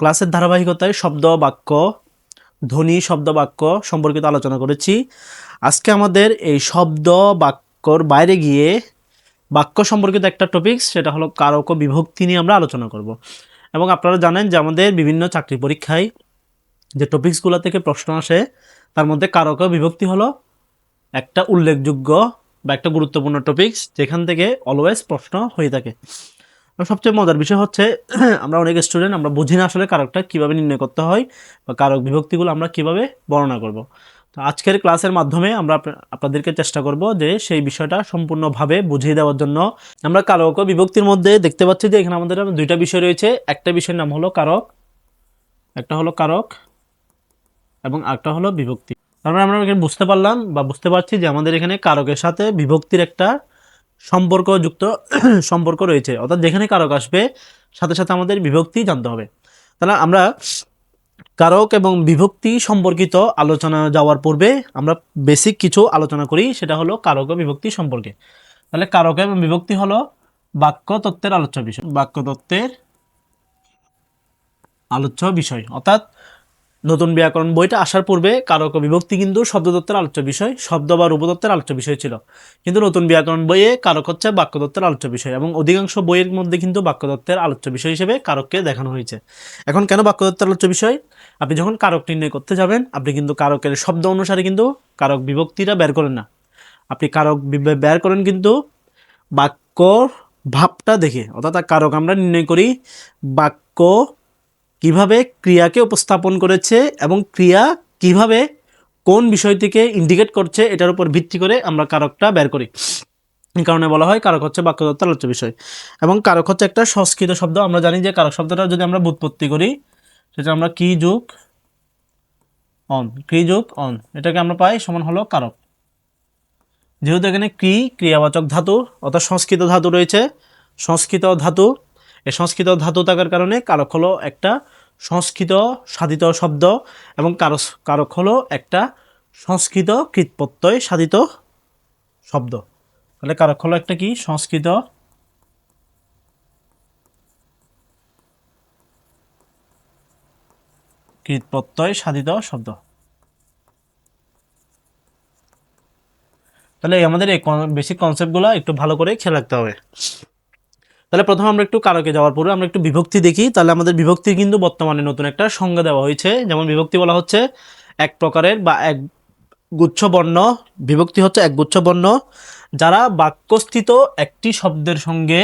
ক্লাসের ধারাবাহিকতায় শব্দ বাক্য ধ্বনি শব্দ বাক্য সম্পর্কিত আলোচনা করেছি। আজকে আমাদের এই শব্দ বাক্যর বাইরে গিয়ে বাক্য সম্পর্কিত একটা টপিকস, সেটা হলো কারক ও বিভক্তি নিয়ে আমরা আলোচনা করব। এবং আপনারা জানেন যে আমাদের বিভিন্ন চাকরি পরীক্ষায় যে টপিকসগুলো থেকে প্রশ্ন আসে তার মধ্যে কারক ও বিভক্তি হলো একটা উল্লেখযোগ্য বা একটা গুরুত্বপূর্ণ টপিকস, যেখান থেকে অলওয়েজ প্রশ্ন হয়ে থাকে। সবচেয়ে মজার বিষয় হচ্ছে আমরা অনেক স্টুডেন্ট আমরা বুঝি না আসলে কারকটা কিভাবে নির্ণয় করতে হয় বা কারক বিভক্তিগুলো আমরা কিভাবে বর্ণনা করব। তো আজকের ক্লাসের মাধ্যমে আমরা আপনাদেরকে চেষ্টা করব যে সেই বিষয়টা সম্পূর্ণভাবে বুঝিয়ে দেওয়ার জন্য। আমরা কারক ও বিভক্তির মধ্যে দেখতে পাচ্ছি যে এখানে আমাদের দুইটা বিষয় রয়েছে। একটা বিষয়ের নাম হলো কারক, একটা হলো কারক এবং একটা হলো বিভক্তি। তারপরে আমরা এখানে বুঝতে পারলাম বা বুঝতে পারছি যে আমাদের এখানে কারকের সাথে বিভক্তির একটা সম্পর্কযুক্ত সম্পর্ক রয়েছে, অর্থাৎ যেখানে কারক আসবে সাথে সাথে আমাদের বিভক্তি জানতে হবে। তাহলে আমরা কারক এবং বিভক্তি সম্পর্কিত আলোচনা যাওয়ার পূর্বে আমরা বেসিক কিছু আলোচনা করি, সেটা হলো কারক ও বিভক্তি সম্পর্কে। তাহলে কারক এবং বিভক্তি হলো বাক্য তত্ত্বের আলোচ্য বিষয়, বাক্য তত্ত্বের আলোচ্য বিষয়। অর্থাৎ নতুন ব্যাকরণ বইটা আসার পূর্বে কারক ও বিভক্তি কিন্তু শব্দতত্ত্বের আলোচ্য বিষয়, শব্দ বা রূপতত্ত্বের আলোচ্য বিষয় ছিল। কিন্তু নতুন ব্যাকরণ বইয়ে কারক হচ্ছে বাক্যতত্ত্বের আলোচ্য বিষয়, এবং অধিকাংশ বইয়ের মধ্যে কিন্তু বাক্যতত্ত্বের আলোচ্য বিষয় হিসেবে কারককে দেখানো হয়েছে। এখন কেন বাক্যতত্ত্বের আলোচ্য বিষয়? আপনি যখন কারক নির্ণয় করতে যাবেন, আপনি কিন্তু কারকের শব্দ অনুসারে কিন্তু কারক বিভক্তিটা বের করেন না। আপনি কারক বের করেন কিন্তু বাক্য ভাবটা দেখে। অর্থাৎ কারক আমরা নির্ণয় করি বাক্য কিভাবে ক্রিয়াকে উপস্থাপন করেছে এবং ক্রিয়া কিভাবে কোন বিষয়টিকে ইন্ডিকেট করছে, এটার উপর ভিত্তি করে আমরা কারকটা বের করি। এই কারণে বলা হয় কারক হচ্ছে বাক্যতত্ত্বের আলোচ্য বিষয়। এবং কারক হচ্ছে একটা সংস্কৃত শব্দ। আমরা জানি যে কারক শব্দটা যদি আমরা ব্যুৎপত্তি করি, সেটা আমরা কি যোগ অন, এটাকে আমরা পাই সমান হলো কারক। যেহেতু এখানে ক্রিয়াবাচক ধাতু অর্থাৎ সংস্কৃত ধাতু রয়েছে, সংস্কৃত ধাতু, এই সংস্কৃত ধাতু থাকার কারণে কারক হলো একটা সংস্কৃত সাধিত শব্দ, এবং কারক হলো একটা সংস্কৃত কৃৎপ্রত্যয় সাধিত শব্দ। তাহলে কারক হলো একটা কি সংস্কৃত কৃৎপ্রত্যয় সাধিত শব্দ। তাহলে আমাদের এই বেসিক কনসেপ্টগুলো একটু ভালো করে খেয়াল রাখতে হবে। তাহলে প্রথমে আমরা একটু কারকে যাওয়ার পরে আমরা একটু বিভক্তি দেখি। তাহলে আমাদের বিভক্তির কিন্তু বর্তমানে নতুন একটা সংজ্ঞা দেওয়া হয়েছে। যেমন বিভক্তি বলা হচ্ছে এক প্রকারের বা এক গুচ্ছ বর্ণ। বিভক্তি হচ্ছে এক গুচ্ছ বর্ণ যারা বাক্যস্থিত একটি শব্দের সঙ্গে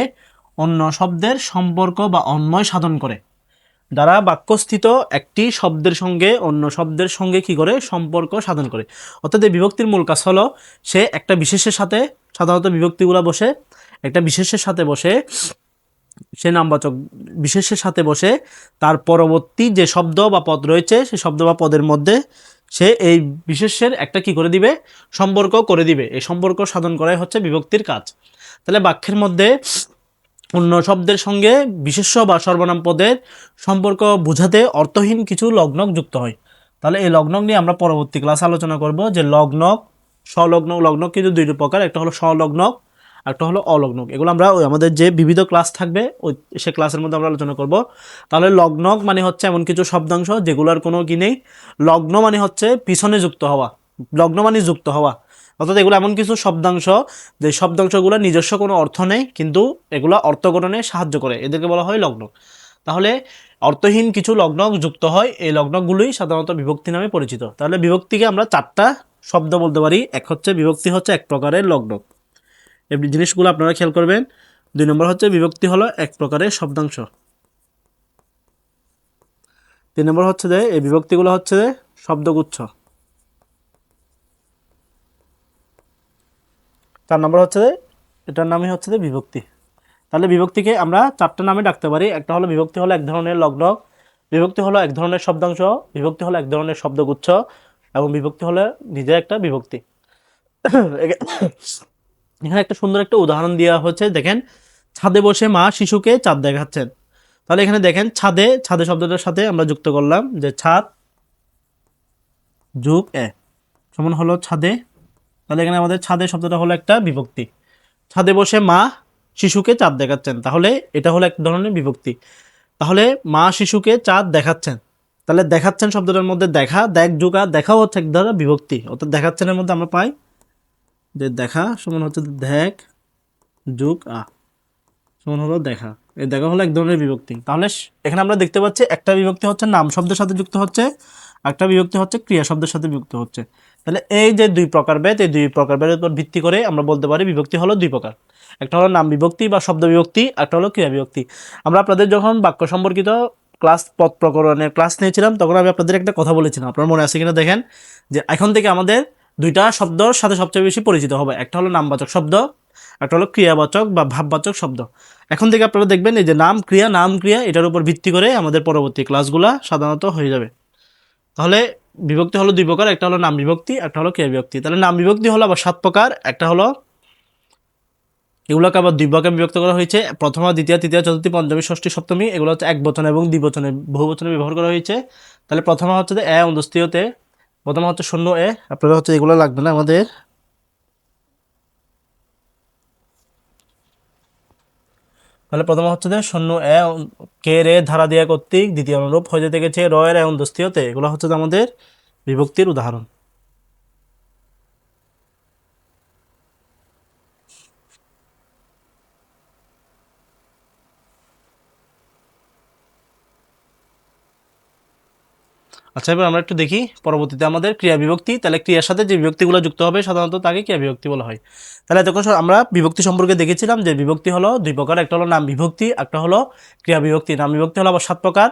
অন্য শব্দের সম্পর্ক বা অন্বয় সাধন করে। যারা বাক্যস্থিত একটি শব্দের সঙ্গে অন্য শব্দের সঙ্গে কি করে সম্পর্ক সাধন করে। অর্থাৎ এই বিভক্তির মূল কাজ হলো সে একটা বিশেষের সাথে, সাধারণত বিভক্তিগুলো বসে একটা বিশেষের সাথে বসে, সে নামবাচক বিশেষের সাথে বসে তার পরবর্তী যে শব্দ বা পদ রয়েছে সেই শব্দ বা পদের মধ্যে সে এই বিশেষের একটা কি করে দিবে, সম্পর্ক করে দিবে। এই সম্পর্ক সাধন করাই হচ্ছে বিভক্তির কাজ। তাহলে বাক্যের মধ্যে অন্য শব্দের সঙ্গে বিশেষ্য বা সর্বনাম পদের সম্পর্ক বোঝাতে অর্থহীন কিছু লগ্নক যুক্ত হয়। তাহলে এই লগ্নক নিয়ে আমরা পরবর্তী ক্লাসে আলোচনা করব যে লগ্নক লগ্নক কিন্তু দুই প্রকার, একটা হলো স্বলগ্নক, একটা হলো অলগ্নক। এগুলো আমরা আমাদের যে বিবিধ ক্লাস থাকবে ওই সে ক্লাসের মধ্যে আমরা আলোচনা করব। তাহলে লগ্নক মানে হচ্ছে এমন কিছু শব্দাংশ যেগুলোর কোনো কি নেই। লগ্ন মানে হচ্ছে পিছনে যুক্ত হওয়া, লগ্ন মানে যুক্ত হওয়া। অর্থাৎ এগুলো এমন কিছু শব্দাংশ যে শব্দাংশগুলো নিজস্ব কোনো অর্থ নেই, কিন্তু এগুলো অর্থ গঠনে সাহায্য করে, এদেরকে বলা হয় লগ্নক। তাহলে অর্থহীন কিছু লগ্নক যুক্ত হয়, এই লগ্নকগুলোই সাধারণত বিভক্তি নামে পরিচিত। তাহলে বিভক্তিকে আমরা চারটা শব্দ বলতে পারি। এক হচ্ছে বিভক্তি হচ্ছে এক প্রকারের লগ্নক, এই জিনিসগুলো আপনারা খেয়াল করবেন। দুই নম্বর হচ্ছে বিভক্তি হলো এক প্রকারের শব্দাংশ। তিন নম্বর হচ্ছে যে এই বিভক্তিগুলো হচ্ছে যে শব্দগুচ্ছ। চার নম্বর হচ্ছে যে এটার নামই হচ্ছে যে বিভক্তি। তাহলে বিভক্তিকে আমরা চারটা নামে ডাকতে পারি। একটা হলো বিভক্তি হলো এক ধরনের লগ্নক, বিভক্তি হলো এক ধরনের শব্দাংশ, বিভক্তি হলো এক ধরনের শব্দগুচ্ছ, এবং বিভক্তি হলো নিজে একটা বিভক্তি। এখানে একটা সুন্দর একটা উদাহরণ দেওয়া হচ্ছে, দেখেন ছাদে বসে মা শিশুকে চাঁদ দেখাচ্ছেন। তাহলে এখানে দেখেন ছাদে শব্দটার সাথে আমরা যুক্ত করলাম যে ছাদ যোগ সমান হলো ছাদে। তাহলে এখানে আমাদের ছাদে শব্দটা হলো একটা বিভক্তি। ছাদে বসে মা শিশুকে চাঁদ দেখাচ্ছেন, তাহলে এটা হলো এক ধরনের বিভক্তি। তাহলে মা শিশুকে চাঁদ দেখাচ্ছেন, তাহলে দেখাচ্ছেন শব্দটার মধ্যে দেখা, দেখ যোগ আর দেখাও হচ্ছে এক ধরনের বিভক্তি, অর্থাৎ দেখাচ্ছেনের মধ্যে আমরা পাই যে দেখা সমান হচ্ছে দেখ যোগ সমান হলো দেখা, এই দেখা হলো এক ধরনের বিভক্তি। তাহলে এখানে আমরা দেখতে পাচ্ছি একটা বিভক্তি হচ্ছে নাম শব্দের সাথে যুক্ত হচ্ছে, একটা বিভক্তি হচ্ছে ক্রিয়া শব্দের সাথে যুক্ত হচ্ছে। তাহলে এই যে দুই প্রকার ভেদ, এই দুই প্রকার ভেদের উপর ভিত্তি করে আমরা বলতে পারি বিভক্তি হলো দুই প্রকার, একটা হলো নাম বিভক্তি বা শব্দ বিভক্তি, একটা হলো ক্রিয়া বিভক্তি। আমরা আপনাদের যখন বাক্য সম্পর্কিত ক্লাস পদ প্রকরণের ক্লাস নিয়েছিলাম তখন আমি আপনাদের একটা কথা বলেছিলাম, আপনার মনে আছে কিনা দেখেন, যে এখন থেকে আমাদের দুইটা শব্দর সাথে সবচেয়ে বেশি পরিচিত হবে, একটা হলো নামবাচক শব্দ, একটা হলো ক্রিয়াবাচক বা ভাববাচক শব্দ। এখন থেকে আপনারা দেখবেন এই যে নাম ক্রিয়া এটার উপর ভিত্তি করে আমাদের পরবর্তী ক্লাসগুলা সাধারণত হয়ে যাবে। তাহলে বিভক্তি হলো দুই প্রকার, একটা হলো নাম বিভক্তি, একটা হলো ক্রিয়া বিভক্তি। তাহলে নাম বিভক্তি হলো আবার 7 প্রকার, একটা হলো এগুলোকে আবার দুই ভাগে বিভক্ত করা হয়েছে, প্রথমা দ্বিতীয় তৃতীয় চতুর্থী পঞ্চমী ষষ্ঠী সপ্তমী, এগুলো হচ্ছে এক বচন এবং দ্বিবচনে বহু বচনে ব্যবহার করা হয়েছে। তাহলে প্রথমা হচ্ছে যে অন্তস্থীয়তে, প্রথমা হচ্ছে শূন্য আপনারা হচ্ছে এগুলো লাগবে না আমাদের। তাহলে প্রথম হচ্ছে যে শূন্য কে রে ধারা দিয়া কর্তৃক, দ্বিতীয় অনুরূপ হয়ে যেতে গেছে রয়ের অন্তস্থীয়তে, এগুলো হচ্ছে আমাদের বিভক্তির উদাহরণ। আচ্ছা, এবার আমরা একটু দেখি পরবর্তীতে আমাদের ক্রিয়া বিভক্তি। তাহলে ক্রিয়ার সাথে যে বিভক্তিগুলো যুক্ত হবে সাধারণত তাকে ক্রিয়া বিভক্তি বলা হয়। তাহলে তখন আমরা বিভক্তি সম্পর্কে দেখেছিলাম যে বিভক্তি হলো দুই প্রকার, একটা হলো নাম বিভক্তি, একটা হলো ক্রিয়া বিভক্তি। নাম বিভক্তি হলো আবার 7 প্রকার,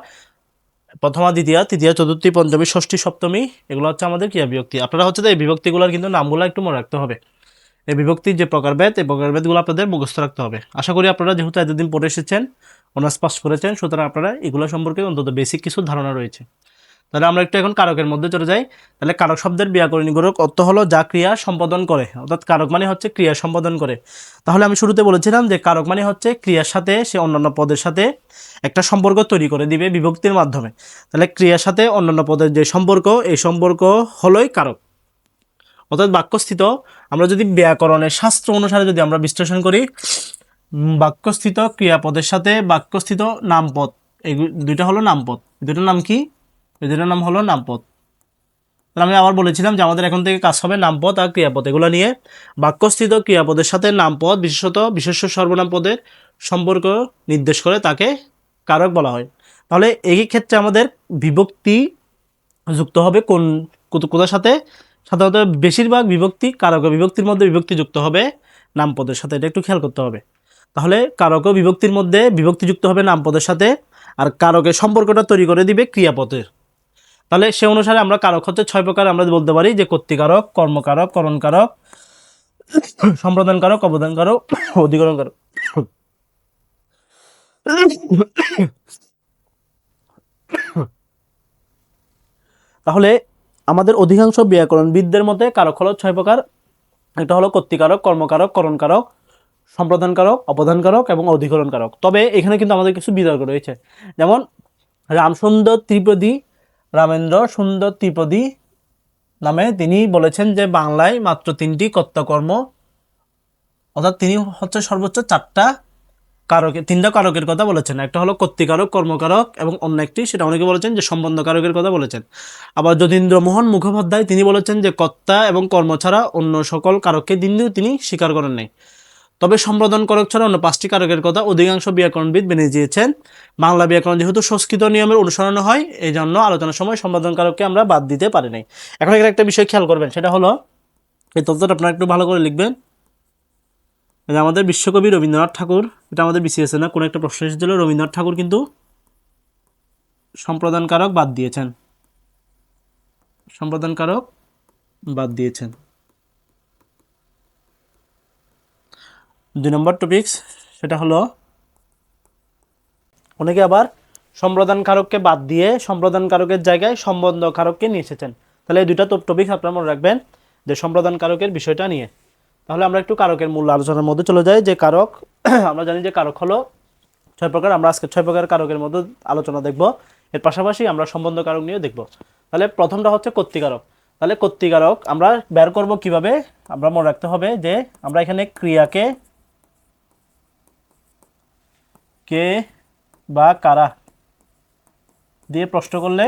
প্রথমা দ্বিতীয় তৃতীয় চতুর্থী পঞ্চমী ষষ্ঠী সপ্তমী, এগুলো হচ্ছে আমাদের ক্রিয়া বিভক্তি। আপনারা হচ্ছে এই বিভক্তিগুলোর কিন্তু নামগুলো একটু মনে রাখতে হবে, এই বিভক্তির যে প্রকারভেদ, এই প্রকারভেদগুলো আপনাদের মুখস্থ রাখতে হবে। আশা করি আপনারা যেহেতু এতদিন পড়ে এসেছেন, অনার্স পাস করেছেন, সুতরাং আপনারা এগুলো সম্পর্কে অন্তত বেসিক কিছু ধারণা রয়েছে। তাহলে আমরা একটু এখন কারকের মধ্যে চলে যাই। তাহলে কারক শব্দের ব্যাকরণিক অর্থ হলো যা ক্রিয়া সম্পাদন করে, অর্থাৎ কারক মানে হচ্ছে ক্রিয়া সম্পাদন করে। তাহলে আমি শুরুতে বলেছিলাম যে কারক মানে হচ্ছে ক্রিয়ার সাথে সে অন্যান্য পদের সাথে একটা সম্পর্ক তৈরি করে দিবে বিভক্তির মাধ্যমে। তাহলে ক্রিয়ার সাথে অন্যান্য পদের যে সম্পর্ক, এই সম্পর্ক হলোই কারক। অর্থাৎ বাক্যস্থিত, আমরা যদি ব্যাকরণের শাস্ত্র অনুসারে যদি আমরা বিশ্লেষণ করি, বাক্যস্থিত ক্রিয়াপদের সাথে বাক্যস্থিত নামপদ, এই দুইটা হলো নামপদ। দুইটার নাম কি? এই দুইটার নাম হলো নামপদ। তাহলে আমি আবার বলেছিলাম যে আমাদের এখন থেকে কাজ হবে নামপদ আর ক্রিয়াপদ এগুলো নিয়ে। বাক্যস্থিত ক্রিয়াপদের সাথে নামপদ বিশেষত বিশেষ্য সর্বনাম পদের সম্পর্ক নির্দেশ করে তাকে কারক বলা হয়। তাহলে এই ক্ষেত্রে আমাদের বিভক্তি যুক্ত হবে কোথার সাথে? সাধারণত বেশিরভাগ বিভক্তি কারক বিভক্তির মধ্যে বিভক্তি যুক্ত হবে নামপদের সাথে, এটা একটু খেয়াল করতে হবে। তাহলে কারক বিভক্তির মধ্যে বিভক্তি যুক্ত হবে নামপদের সাথে, আর কারকের সম্পর্কটা তৈরি করে দিবে ক্রিয়াপদের। তাহলে সে অনুসারে আমরা কারক হচ্ছে 6 প্রকার। আমরা বলতে পারি যে কর্তৃকারক, কর্মকারক, করণকারক, সম্প্রদানকারক, অবদানকারক, অধিকরণকারক। তাহলে আমাদের অধিকাংশ ব্যাকরণবিদদের মতে কারক হলো 6 প্রকার। এটা হলো কর্তৃকারক, কর্মকারক, করণকারক, সম্প্রদানকারক, অপদানকারক এবং অধিকরণকারক। তবে এখানে কিন্তু আমাদের কিছু বিতর্ক রয়েছে। যেমন রামসুন্দর ত্রিপদী, রামেন্দ্র সুন্দর ত্রিপদী নামে তিনি বলেছেন যে বাংলায় মাত্র 3টি কর্তাকর্ম, অর্থাৎ তিনি হচ্ছে সর্বোচ্চ 3টা কারকের কথা বলেছেন। একটা হলো কর্তৃকারক, কর্মকারক এবং অন্য একটি, সেটা অনেকে বলেছেন যে সম্বন্ধকারকের কথা বলেছেন। আবার যতীন্দ্রমোহন মুখোপাধ্যায় তিনি বলেছেন যে কর্তা এবং কর্ম ছাড়া অন্য সকল কারককে তিনি স্বীকার করেন নাই। তবে সম্প্রদান কারক ছাড়া অন্য 5টি কারকের কথা অধিকাংশ ব্যাকরণবিদ মেনে দিয়েছেন। বাংলা ব্যাকরণ যেহেতু সংস্কৃত নিয়মের অনুসরণ হয়, এই জন্য আলোচনার সময় সম্প্রদান কারককে আমরা বাদ দিতে পারি নাই। এখন এখানে একটা বিষয় খেয়াল করবেন, সেটা হলো এই তথ্যটা আপনারা একটু ভালো করে লিখবেন। আমাদের বিশ্বকবি রবীন্দ্রনাথ ঠাকুর, এটা আমাদের বিসিএসে না কোনো একটা প্রশ্ন এসেছিল, রবীন্দ্রনাথ ঠাকুর কিন্তু সম্প্রদান কারক বাদ দিয়েছেন, সম্প্রদান কারক বাদ দিয়েছেন। 2 নম্বর টপিকস, সেটা হলো অনেকে আবার সম্প্রদান কারককে বাদ দিয়ে সম্প্রদান কারকের জায়গায় সম্বন্ধ কারককে নিয়ে এসেছেন। তাহলে এই 2টা টপিকস আপনারা মনে রাখবেন যে সম্প্রদান কারকের বিষয়টা নিয়ে। তাহলে আমরা একটু কারকের মূল আলোচনার মধ্যে চলে যাই। যে কারক, আমরা জানি যে কারক হলো 6 প্রকার। আমরা আজকে 6 প্রকার কারকের মধ্যে আলোচনা দেখব, এর পাশাপাশি আমরা সম্বন্ধ কারক নিয়ে দেখব। তাহলে প্রথমটা হচ্ছে কর্তৃকারক। তাহলে কর্তৃকারক আমরা বের করব কিভাবে? আমরা মনে রাখতে হবে যে আমরা এখানে ক্রিয়াকে কে বা কারা দিয়ে প্রশ্ন করলে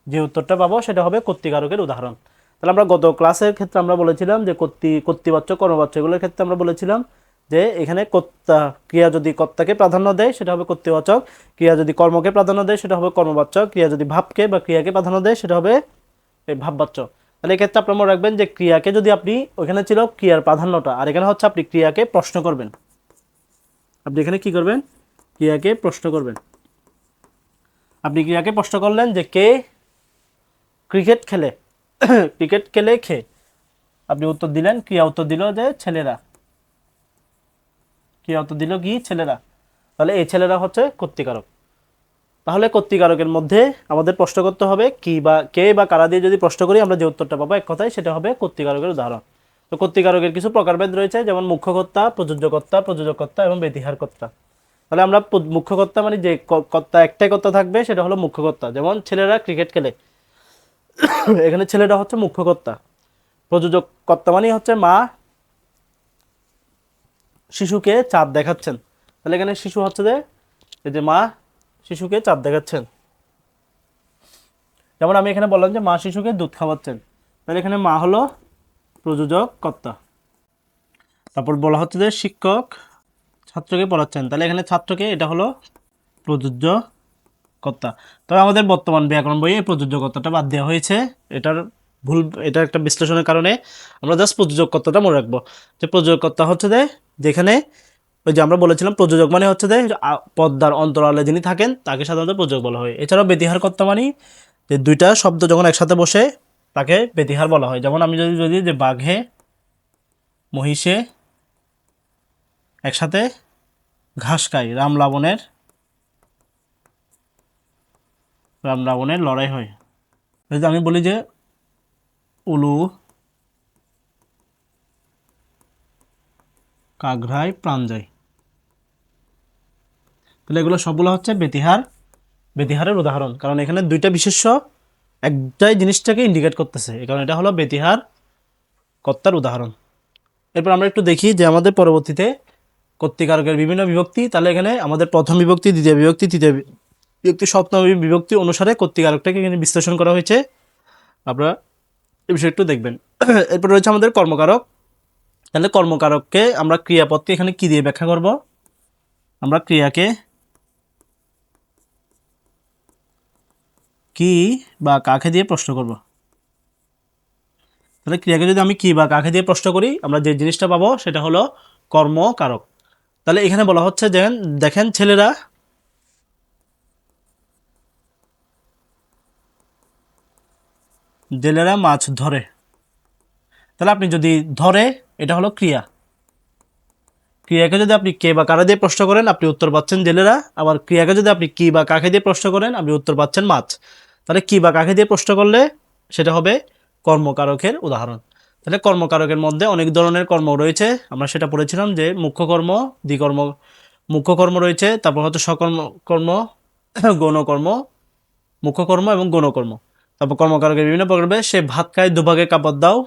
যে উত্তরটা পাবো সেটা হবে কর্তৃকারকের উদাহরণ। তাহলে আমরা গত ক্লাসের ক্ষেত্রে আমরা বলেছিলাম যে কর্তৃবাচক কর্মবাচক এগুলোর ক্ষেত্রে আমরা বলেছিলাম যে এখানে কর্তা ক্রিয়া যদি কর্তাকে প্রাধান্য দেয় সেটা হবে কর্তৃবাচক, ক্রিয়া যদি কর্মকে প্রাধান্য দেয় সেটা হবে কর্মবাচক, ক্রিয়া যদি ভাবকে বা ক্রিয়াকে প্রাধান্য দেয় সেটা হবে এই ভাববাচক। তাহলে এক্ষেত্রে আপনার মনে রাখবেন যে ক্রিয়াকে যদি আপনি, ওইখানে ছিল ক্রিয়ার প্রাধান্যটা, আর এখানে হচ্ছে আপনি ক্রিয়াকে প্রশ্ন করবেন। আপনি এখানে কি করবেন? ক্রিয়াকে প্রশ্ন করবেন। আপনি ক্রিয়াকে প্রশ্ন করলেন যে কে ক্রিকেট খেলে ক্রিকেট খেলে খে, আপনি উত্তর দিলেন, ক্রিয়া উত্তর দিল যে ছেলেরা, ক্রিয়া উত্তর দিল কি ছেলেরা। তাহলে এই ছেলেরা হচ্ছে কর্তৃকারক। তাহলে কর্তৃকারকের মধ্যে আমাদের প্রশ্ন করতে হবে কি বা কে বা কারা দিয়ে যদি প্রশ্ন করি আমরা যে উত্তরটা পাবো এক কথায় সেটা হবে কর্তৃকারকের উদাহরণ। তো কর্তৃকারকের কিছু প্রকারভেদ রয়েছে, যেমন মুখ্যকর্তা, প্রযোজ্যকর্তা, প্রযোজককর্তা এবং ব্যতিহারকর্তা। তাহলে আমরা মুখ্যকর্তা মানে যে কর্তা একটাই কর্তা থাকবে সেটা হলো মুখ্যকর্তা, যেমন ছেলেরা ক্রিকেট খেলে এখানে ছেলেটা হচ্ছে মুখ্যকর্তা। প্রযোজক কর্তা মানে হচ্ছে মা শিশুকে চাঁদ দেখাচ্ছেন, তাহলে এখানে শিশু হচ্ছে যে এই যে মা শিশুকে চাঁদ দেখাচ্ছেন। যেমন আমি এখানে বললাম যে মা শিশুকে দুধ খাওয়াচ্ছেন, তাহলে এখানে মা হলো প্রযোজক কর্তা। তারপর বলা হচ্ছে যে শিক্ষক ছাত্রকে পড়াচ্ছেন, তাহলে এখানে ছাত্রকে এটা হলো প্রযোজ্য কর্তা। তবে আমাদের বর্তমান ব্যাকরণ বইয়ে প্রযোজ্য কর্তাটা বাদ দেওয়া হয়েছে, এটার ভুল, এটা একটা বিশ্লেষণের কারণে আমরা জাস্ট প্রযোজক কর্তাটা মনে রাখবো। যে প্রযোজক কর্তা হচ্ছে যে যেখানে ওই যে আমরা বলেছিলাম প্রযোজক মানে হচ্ছে যে পর্দার অন্তরালে যিনি থাকেন তাকে সাধারণত প্রযোজক বলা হয়। এছাড়াও ব্যতিহার কর্তা মানে যে দুইটা শব্দ যখন একসাথে বসে তাকে ব্যতিহার বলা হয়। যেমন আমি যদি যদি যে বাঘে মহিষে একসাথে ঘাস খায়, রাম রাবণের লড়াই হয়। যদি আমি বলি যে উলু কাঘরায় প্রাণ যায়, তাহলে এগুলো সবগুলো হচ্ছে ব্যতিহারের উদাহরণ, কারণ এখানে দুইটা বিশেষ্য একটাই জিনিসটাকে ইন্ডিকেট করতেছে, এই কারণে এটা হলো ব্যতিহার কর্তার উদাহরণ। এরপর আমরা একটু দেখি যে আমাদের পরবর্তীতে কর্তৃকারকের বিভিন্ন বিভক্তি, তাহলে এখানে আমাদের প্রথম বিভক্তি, দ্বিতীয় বিভক্তি, তৃতীয় বিভক্তি, সপ্তম বিভক্তি অনুসারে কর্তৃকারকটাকে এখানে বিশ্লেষণ করা হয়েছে, আপনারা এই বিষয়ে একটু দেখবেন। এরপর রয়েছে আমাদের কর্মকারক। তাহলে কর্মকারককে আমরা ক্রিয়াপদকে এখানে কি দিয়ে ব্যাখ্যা করব? আমরা ক্রিয়াকে কি বা কাকে দিয়ে প্রশ্ন করব। তাহলে ক্রিয়াকে যদি আমি কি বা কাকে দিয়ে প্রশ্ন করি আমরা যে জিনিসটা পাবো সেটা হলো কর্মকারক। তাহলে এখানে বলা হচ্ছে যে দেখেন জেলেরা মাছ ধরে, তাহলে আপনি যদি ধরে এটা হলো ক্রিয়া, ক্রিয়াকে যদি আপনি কে বা কারা দিয়ে প্রশ্ন করেন আপনি উত্তর পাচ্ছেন জেলেরা, আবার ক্রিয়াকে যদি আপনি কি বা কাকে দিয়ে প্রশ্ন করেন আপনি উত্তর পাচ্ছেন মাছ। তাহলে কি বা কাকে দিয়ে প্রশ্ন করলে সেটা হবে কর্মকারকের উদাহরণ। তাহলে কর্মকারকের মধ্যে অনেক ধরনের কর্ম রয়েছে, আমরা সেটা পড়েছিলাম যে মুখ্য কর্ম, দ্বিকর্ম, মুখ্য কর্ম রয়েছে, তারপর হচ্ছে সকর্ম কর্ম, গৌণকর্ম, মুখ্য কর্ম এবং গৌণকর্ম। তারপর কর্মকারকের বিভিন্ন প্রকার, সে ভাত খায় দুভাগে কাপড় দাও,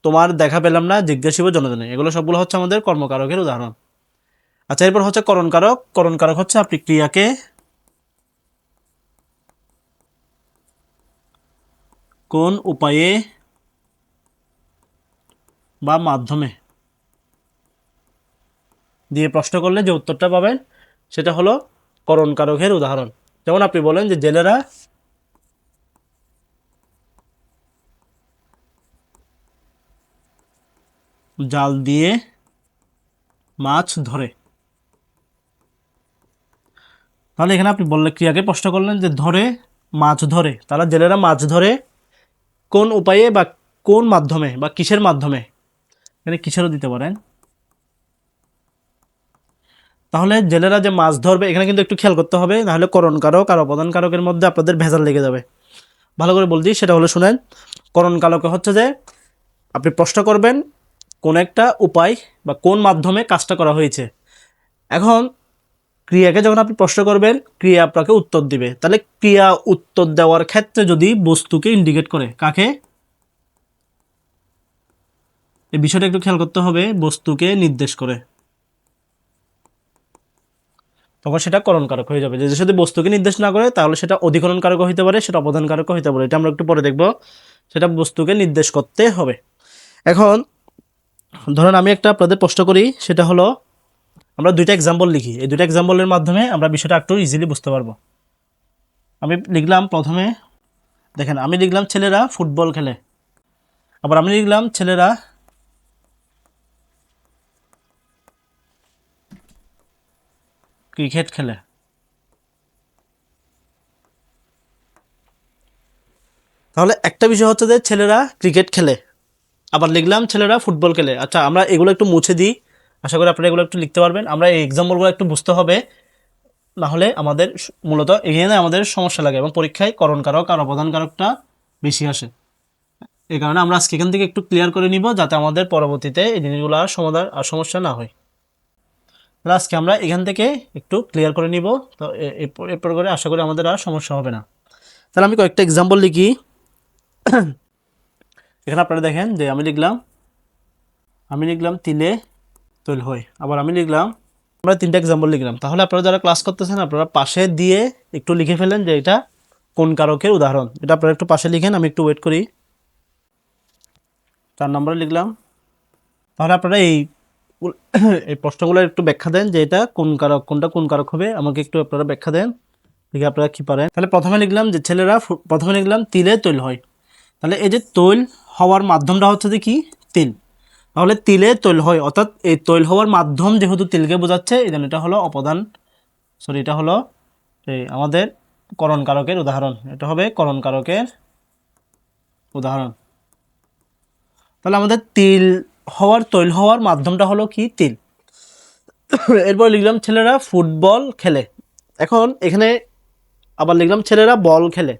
তোমার দেখা পেলাম না জিজ্ঞাসিব জনজনে, এগুলো সবগুলো হচ্ছে আমাদের কর্মকারকের উদাহরণ। আচ্ছা, এরপর হচ্ছে করণকারক। করণকারক হচ্ছে আপনি ক্রিয়াকে কোন উপায়ে বা মাধ্যমে দিয়ে প্রশ্ন করলে যে উত্তরটা পাবেন সেটা হলো করণকারকের উদাহরণ। যেমন আপনি বলেন যে জেলেরা জাল দিয়ে মাছ ধরে, তাহলে এখানে আপনি বললে ক্রিয়াকে প্রশ্ন করলেন যে ধরে মাছ ধরে, তাহলে জেলেরা মাছ ধরে কোন উপায়ে বা কোন মাধ্যমে বা কিসের মাধ্যমে, এখানে কিসেরও দিতে পারেন। তাহলে জেলেরা যে মাছ ধরবে এখানে কিন্তু একটু খেয়াল করতে হবে, নাহলে করণকারক আর অপদানকারকের মধ্যে আপনাদের ভেজাল লেগে যাবে। ভালো করে বলছি, সেটা হলো শুনেন। করণকারক হচ্ছে যে আপনি প্রশ্ন করবেন কোন একটা উপায় বা কোন মাধ্যমে কাজটা করা হয়েছে। এখন ক্রিয়াকে যখন আপনি প্রশ্ন করবেন ক্রিয়া আপনাকে উত্তর দিবে, তাহলে ক্রিয়া উত্তর দেওয়ার ক্ষেত্রে যদি বস্তুকে ইন্ডিকেট করে, কাকে, এই বিষয়টা একটু খেয়াল করতে হবে, বস্তুকে নির্দেশ করে। তখন সেটা করণ কারক হয়ে যাবে। যদি শুধু বস্তুকে নির্দেশ না করে তাহলে সেটা অধিকরণ কারক হতে পারে, সেটা অপদান কারক হতে পারে। এটা আমরা একটু পরে দেখব। সেটা বস্তুকে নির্দেশ করতে হবে। এখন ধরুন আমি একটা আপনাদের প্রশ্ন করি, সেটা হলো আমরা দুইটা এক্সাম্পল লিখি। এই দুইটা এক্সাম্পলের মাধ্যমে আমরা বিষয়টা একটু ইজিলি বুঝতে পারবো। আমি লিখলাম প্রথমে, দেখেন আমি লিখলাম ছেলেরা ফুটবল খেলে, আবার আমি লিখলাম ছেলেরা ক্রিকেট খেলে। তাহলে একটা বিষয় হচ্ছে যে ছেলেরা ক্রিকেট খেলে, আবার লিখলাম ছেলেরা ফুটবল খেলে। আচ্ছা আমরা এগুলো একটু মুছে দিই, আশা করি আপনারা এগুলো একটু লিখতে পারবেন। আমরা এই এক্সাম্পলগুলো একটু বুঝতে হবে, না হলে আমাদের মূলত এখানে আমাদের সমস্যা লাগে এবং পরীক্ষায় করণ কারক আর অবদান কারকটা বেশি আসে। এই কারণে আমরা আজকে এখান থেকে একটু ক্লিয়ার করে নিব, যাতে আমাদের পরবর্তীতে এই জিনিসগুলো আর সমাধান আর সমস্যা না হয়। তাহলে আজকে আমরা এখান থেকে একটু ক্লিয়ার করে নিব, তো এরপর করে আশা করি আমাদের আর সমস্যা হবে না। তাহলে আমি কয়েকটা এক্সাম্পল লিখি। এখানে আপনারা দেখেন যে আমি লিখলাম তিলে তৈল হয়, আবার আমি লিখলাম, আমরা তিনটা এক্সাম্পল লিখলাম। তাহলে আপনারা যারা ক্লাস করতেছেন আপনারা পাশে দিয়ে একটু লিখে ফেলেন যে এটা কোন কারকের উদাহরণ। এটা আপনারা একটু পাশে লিখেন, আমি একটু ওয়েট করি। 4 নম্বরে লিখলাম। তাহলে আপনারা এই এই প্রশ্নগুলো একটু ব্যাখ্যা দেন যে এটা কোন কারক, কোনটা কোন কারক হবে, আমাকে একটু আপনারা ব্যাখ্যা দেন, দেখি আপনারা কি পারেন। তাহলে প্রথমে লিখলাম যে ছেলেরা প্রথমে লিখলাম তিলে তৈল হয়। তাহলে এই যে তৈল হওয়ার মাধ্যমটা হচ্ছে যে কি, তিল। তাহলে তিলে তৈল হয়, অর্থাৎ এই তৈল হওয়ার মাধ্যম যেহেতু তিলকে বোঝাচ্ছে, এই জন্য এটা হলো অপদান, সরি এটা হলো এই আমাদের করণ কারকের উদাহরণ। এটা হবে করণ কারকের উদাহরণ। তাহলে আমাদের তিল হওয়ার, তৈল হওয়ার মাধ্যমটা হলো কি, তিল। এরপর লিখলাম ছেলেরা ফুটবল খেলে। এখন এখানে আবার লিখলাম ছেলেরা বল খেলে,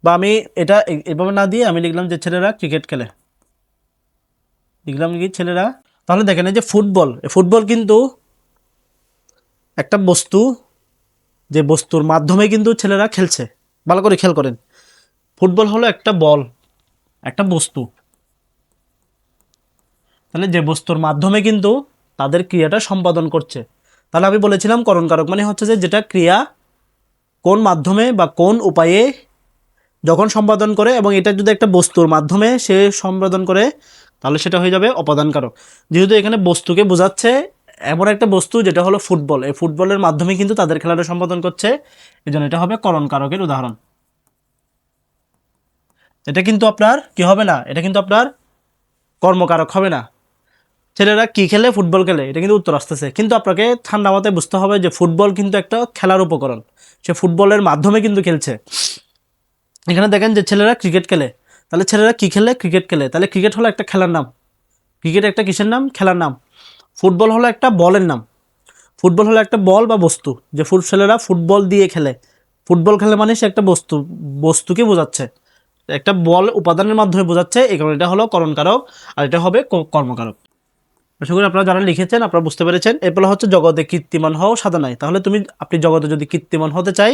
বা আমি এটা এভাবে না দিয়ে আমি লিখলাম যে ছেলেরা ক্রিকেট খেলে, লিখলাম কি ছেলেরা। তাহলে দেখেন এই যে ফুটবল, ফুটবল কিন্তু একটা বস্তু, যে বস্তুর মাধ্যমে কিন্তু ছেলেরা খেলছে। ভালো করে খেয়াল করেন, ফুটবল হলো একটা বল, একটা বস্তু। তাহলে যে বস্তুর মাধ্যমে কিন্তু তাদের ক্রিয়াটা সম্পাদন করছে। তাহলে আমি বলেছিলাম করণ কারক মানে হচ্ছে যে যেটা ক্রিয়া কোন মাধ্যমে বা কোন উপায়ে যখন সম্পাদন করে, এবং এটা যদি একটা বস্তুর মাধ্যমে সে সম্পাদন করে তাহলে সেটা হয়ে যাবে অপদান কারক। যেহেতু এখানে বস্তুকে বোঝাচ্ছে, এমন একটা বস্তু যেটা হলো ফুটবল, এই ফুটবলের মাধ্যমে কিন্তু তাদের খেলাটা সম্পাদন করছে, এই জন্য এটা হবে করণ কারকের উদাহরণ। এটা কিন্তু আপনার কি হবে না, এটা কিন্তু আপনার কর্মকারক হবে না। ছেলেরা কি খেলে, ফুটবল খেলে, এটা কিন্তু উত্তর আসতেছে, কিন্তু আপনাকে ঠান্ডা মাথায় বুঝতে হবে যে ফুটবল কিন্তু একটা খেলার উপকরণ, সে ফুটবলের মাধ্যমে কিন্তু খেলছে। এখানে দেখেন যে ছেলেরা ক্রিকেট খেলে, তাহলে ছেলেরা কি খেলে, ক্রিকেট খেলে। তাহলে ক্রিকেট হলো একটা খেলার নাম, ক্রিকেট একটা কিসের নাম, খেলার নাম। ফুটবল হলো একটা বলের নাম, ফুটবল হলো একটা বল বা বস্তু, যে ছেলেরা ফুটবল দিয়ে খেলে। ফুটবল খেলে মানে সে একটা বস্তু, বস্তুকে বোঝাচ্ছে, একটা বল উপাদানের মাধ্যমে বোঝাচ্ছে, এই কারণে এটা হলো করণ কারক আর এটা হবে কর্মকারক। আশা করি আপনারা যারা লিখেছেন আপনারা বুঝতে পেরেছেন। এরপর হচ্ছে জগতে কীর্তিমান হও সাধনায়। তাহলে আপনি জগতে যদি কীর্তিমান হতে চাই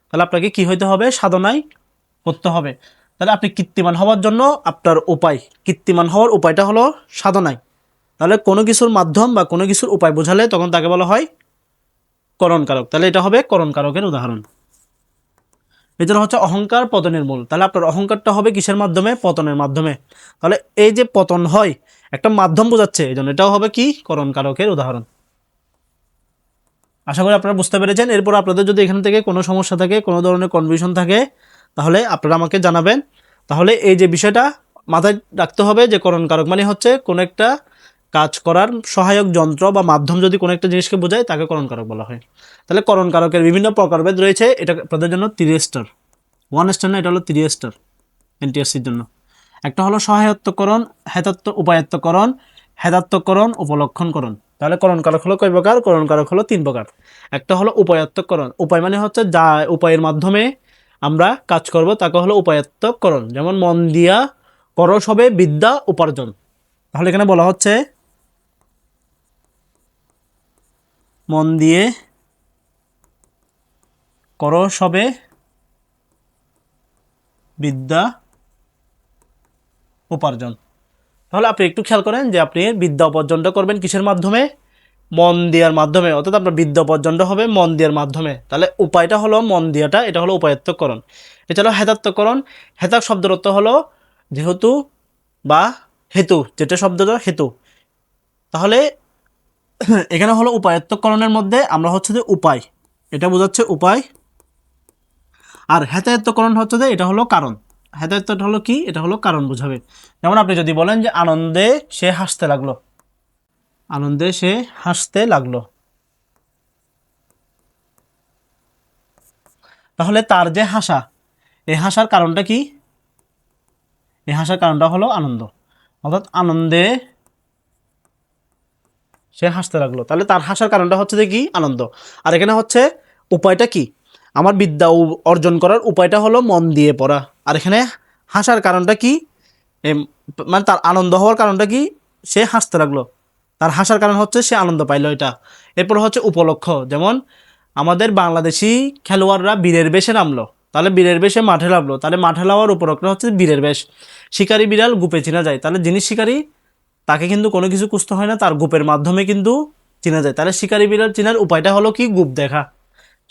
তাহলে আপনাকে কি হইতে হবে, সাধনায় করতে হবে। তাহলে আপনি কীর্তিমান হওয়ার জন্য আপনার উপায়, কীর্তিমান হওয়ার উপায়টা হলো সাধনায়। তাহলে কোনো কিছুর মাধ্যম বা কোনো কিছুর উপায় বোঝালে তখন তাকে বলা হয় করণ কারক। তাহলে এটা হবে করণ কারকের উদাহরণ। এছাড়া হচ্ছে অহংকার পতনের মূল। তাহলে আপনার অহংকারটা হবে কিসের মাধ্যমে, পতনের মাধ্যমে। তাহলে এই যে পতন হয় একটা মাধ্যম বোঝাচ্ছে, এই জন্য এটাও হবে কি, করণ কারকের উদাহরণ। আশা করি আপনারা বুঝতে পেরেছেন। এরপর আপনাদের যদি এখান থেকে কোনো সমস্যা থাকে, কোনো ধরনের কনফিউশন থাকে, তাহলে আপনারা আমাকে জানাবেন। তাহলে এই যে বিষয়টা মাথায় রাখতে হবে যে করণ কারক মানে হচ্ছে কোনো একটা কাজ করার সহায়ক যন্ত্র বা মাধ্যম যদি কোনো একটা জিনিসকে বোঝায় তাকে করণ কারক বলা হয়। তাহলে করণ কারকের বিভিন্ন প্রকারভেদ রয়েছে, এটা আপনাদের জন্য 3 স্টার, 1 স্টার না, এটা হলো 3 স্টার এনটিএসসির জন্য। একটা হলো সহায়ত্বকরণ, উপায়ত্তকরণ, হেদাত্তকরণ, উপলক্ষণকরণ। তাহলে করণ কারক হলো কয় প্রকার, করণ কারক হলো 3 প্রকার। একটা হলো উপায়ত্তকরণ, উপায় মানে হচ্ছে যা উপায়ের মাধ্যমে আমরা কাজ করব তাকে হলো উপায়ত্তকরণ। যেমন মন দিয়া করস হবে বিদ্যা উপার্জন। তাহলে এখানে বলা হচ্ছে মন দিয়ে করস হবে বিদ্যা উপার্জন। তাহলে আপনি একটু খেয়াল করেন যে আপনি বিদ্যা উপার্জনটা করবেন কিসের মাধ্যমে, মন দেওয়ার মাধ্যমে, অর্থাৎ আপনার বিদ্যা পর্যন্ত হবে মন দেওয়ার মাধ্যমে। তাহলে উপায়টা হলো মন দেওয়াটা, এটা হলো উপায়ত্তকরণ। এটা হলো হেতাত্তকরণ। হেতাক শব্দের অর্থ হলো যেহেতু বা হেতু, যেটা শব্দটা হেতু। তাহলে এখানে হলো উপায়ত্তকরণের মধ্যে আমরা হচ্ছে যে উপায়, এটা বোঝাচ্ছে উপায়। আর হেতায়ত্তকরণ হচ্ছে যে এটা হলো কারণ। হেতায়ত্তটা হলো কি, এটা হলো কারণ বোঝাবে। যেমন আপনি যদি বলেন যে আনন্দে সে হাসতে লাগলো, আনন্দে সে হাসতে লাগলো, তাহলে তার যে হাসা, এই হাসার কারণটা কি? এই হাসার কারণটা হলো আনন্দ, অর্থাৎ আনন্দে সে হাসতে লাগলো, তাহলে তার হাসার কারণটা হচ্ছে যে কি, আনন্দ। আর এখানে হচ্ছে উপায়টা কি, আমার বিদ্যা অর্জন করার উপায়টা হলো মন দিয়ে পড়া। আর এখানে হাসার কারণটা কি, মানে তার আনন্দ হওয়ার কারণটা কি, সে হাসতে লাগলো, তার হাসার কারণ হচ্ছে সে আনন্দ পাইলো এটা। এরপর হচ্ছে উপলক্ষ, যেমন আমাদের বাংলাদেশি খেলোয়াড়রা বীরের বেশে নামলো, তাহলে বীরের বেশে মাঠে নামলো, তাহলে মাঠে নামার উপলক্ষ হচ্ছে বীরের বেশ। শিকারী বিড়াল গুপে চেনা যায়, তাহলে যিনি শিকারী তাকে কিন্তু কোনো কিছু খুঁজতে হয় না, তার গুপের মাধ্যমে কিন্তু চেনা যায়। তাহলে শিকারী বিড়াল চেনার উপায়টা হলো কি, গুপ দেখা।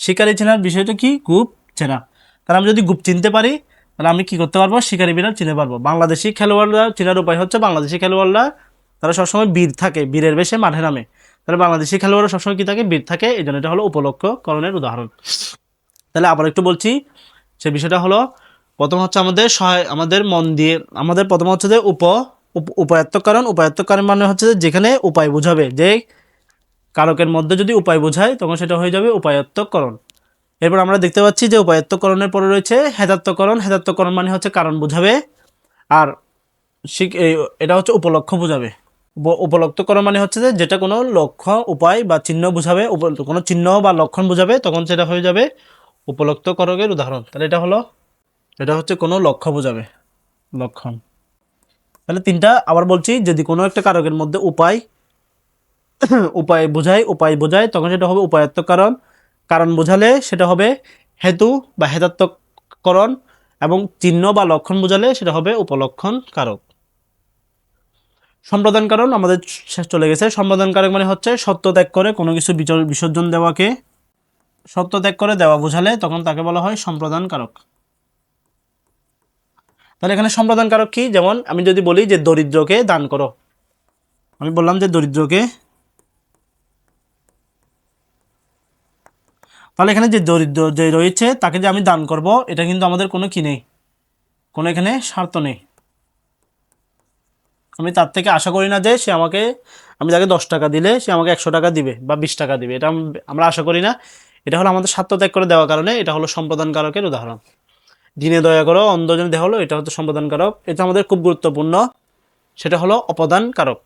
শিকারী চেনার বিষয়টা কি, গুপ চেনা। তাহলে আমি যদি গুপ চিনতে পারি, তাহলে আমি কি করতে পারবো, শিকারী বিড়াল চিনতে পারবো। বাংলাদেশি খেলোয়াড়রা চেনার উপায় হচ্ছে, বাংলাদেশি খেলোয়াড়রা তারা সবসময় বীর থাকে, বীরের বেশে মাঠে নামে। তাহলে বাংলাদেশি খেলোয়াড়রা সবসময় কি থাকে, বীর থাকে, এই জন্য এটা হলো উপলক্ষকরণের উদাহরণ। তাহলে আবার একটু বলছি, সে বিষয়টা হলো প্রথম হচ্ছে আমাদের মন দিয়ে, আমাদের প্রথম হচ্ছে যে উপায়ত্তকরণ। উপায়ত্তকরণ মানে হচ্ছে যে যেখানে উপায় বোঝাবে, যে কারকের মধ্যে যদি উপায় বোঝায় তখন সেটা হয়ে যাবে উপায়ত্তকরণ। এরপর আমরা দেখতে পাচ্ছি যে উপায়ত্তকরণের পরে রয়েছে হেতাত্তকরণ। হেতাত্তকরণ মানে হচ্ছে কারণ বোঝাবে, আর এটা হচ্ছে উপলক্ষ বোঝাবে। উপলক্তকরণ মানে হচ্ছে যে যেটা কোনো লক্ষ্য, উপায় বা চিহ্ন বোঝাবে, কোনো চিহ্ন বা লক্ষণ বোঝাবে, তখন সেটা হয়ে যাবে উপলক্তকরকের উদাহরণ। তাহলে এটা হচ্ছে কোনো লক্ষ্য বোঝাবে, লক্ষণ। তাহলে তিনটা আবার বলছি, যদি কোনো একটা কারকের মধ্যে উপায় বোঝায় তখন সেটা হবে উপায়ত্তকরণ। কারণ বোঝালে সেটা হবে হেতু বা হেতাত্তকরণ, এবং চিহ্ন বা লক্ষণ বোঝালে সেটা হবে উপলক্ষণ কারক। সম্প্রদান কারণ আমাদের শেষ চলে গেছে। সম্প্রদান কারক মানে হচ্ছে সত্য ত্যাগ করে কোনো কিছু বিসর্জন দেওয়াকে, সত্য ত্যাগ করে দেওয়া বোঝালে তখন তাকে বলা হয় সম্প্রদান কারক। তাহলে এখানে সম্প্রদান কারক কি, যেমন আমি যদি বলি যে দরিদ্রকে দান করো, আমি বললাম যে দরিদ্রকে, তাহলে এখানে যে দরিদ্র যে রয়েছে তাকে যে আমি দান করব, এটা কিন্তু আমাদের কোনো কি নেই, কোনো এখানে স্বার্থ নেই। আমি তার থেকে আশা করি না যে সে আমাকে, আমি তাকে 10 টাকা দিলে সে আমাকে 100 টাকা দিবে বা 20 টাকা দিবে, এটা আমরা আশা করি না। এটা হলো আমাদের স্বার্থ ত্যাগ করে দেওয়ার কারণে, এটা হলো সম্প্রদান কারকের উদাহরণ। দিনে দয়া করো অন্ধজনে দেহ হলো, এটা হচ্ছে সম্প্রদান কারক। এটা আমাদের খুব গুরুত্বপূর্ণ, সেটা হলো অপদান কারক।